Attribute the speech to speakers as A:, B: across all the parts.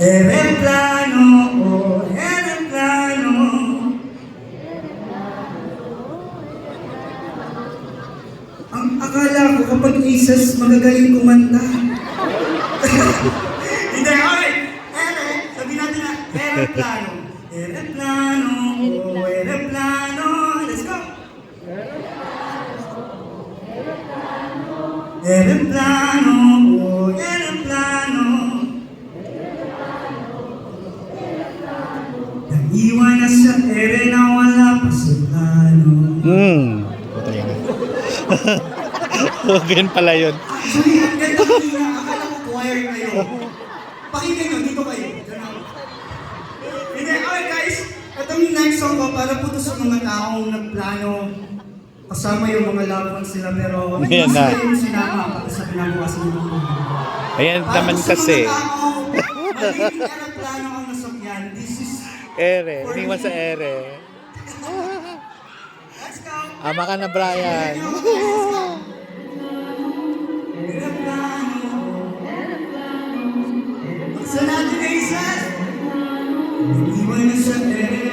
A: Ereplano, oh, ereplano. Ang akala ko kapag isas magagaling kumanta. Hindi, okay. Sabi natin na, ereplano. Ereplano, oh, ereplano. Let's go. Ereplano, oh, ereplano. Naiwan na sa ere na wala pa sa plano.
B: Ganyan pala yun.
A: Actually, ang ganda kanina, akala ko choir kayo. Pakinggan nyo, dito kayo. Ganun. Hindi, okay guys, itong next song ko para po to sa mga taong nagplano. Kasama yung mga loved ones nila, pero
B: Yan
A: mas
B: na.
A: yung sinama para sa pinabukasan ng mga.
B: Ayan naman kasi.
A: Magiging aeroplano ang nasakyan. This is
B: Ere, iniwan sa ere.
A: let's go.
B: Ama ka na, Brian.
A: Sa natin ay isa. Iwan na sa ere.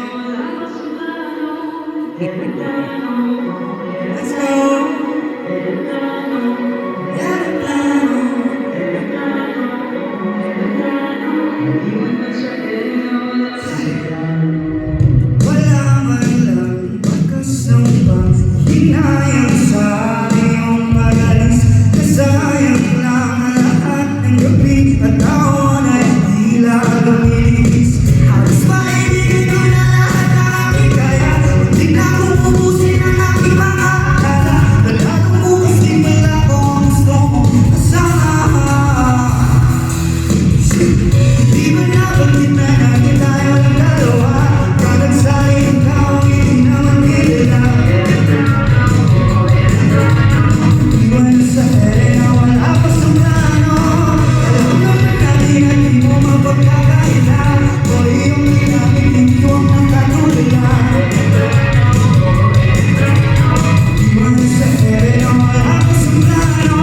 A: Let's go. Wala man lang bakas ng panghinayang sa iyong magalis. Kasayang lang ang lahat ng gabi at taon ay tila lumilis. Halos maibigan ko na lahat ng aking kaya. Hindi na kong ubusin ang aking mga akala. Dala kong bukas di wala kong gusto mong kasama. Di ba nabanggit na natin tayo ng dalawa? Kapag sa'yo ikaw ang hindi naman kilala. Iwan na sa ere na wala pa sa plano. Alam naman natin at di mo mapagkakaila. O iyong ginamit, hindi huwag nang katulala. Iwan na sa ere na wala pa sa plano.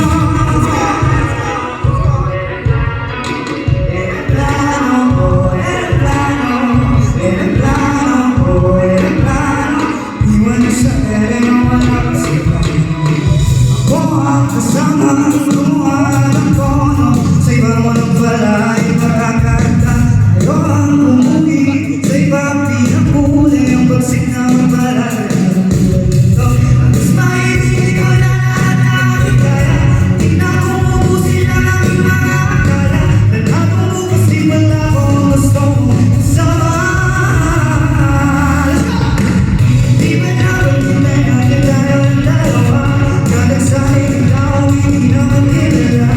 A: Kasama ang tuwa ng tono. Sa iba mo ng balay makakanta. Ayaw ang bumugi. Sa iba pinapuli ang bagsik ng balay. Mas maibigay ko na lahat na aking kaya. Di na kong ubusin ang aking mga akala. Dala kong bukas di wala kong gusto mong kasama. Di ba nabanggit na natin tayo ng dalawa? Kapag sa'yo ikaw ang hindi naman kilala.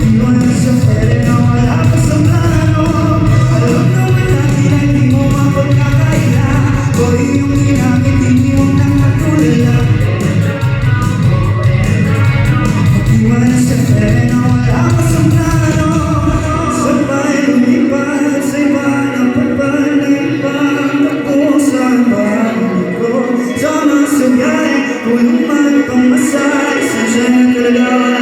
A: Iwan na sa ere na wala pa sa plano. Alam naman natin na hindi mo mapagkakaila. O iyong ginamit, hindi mo nang matulala. Iwan na sa ere na wala pa sa plano. Sabay lumipat sa iba ng pagbalik pa. Tapos ang pag-ibig ko. Sama sa gaya, kung man pang masay. Sa siya talaga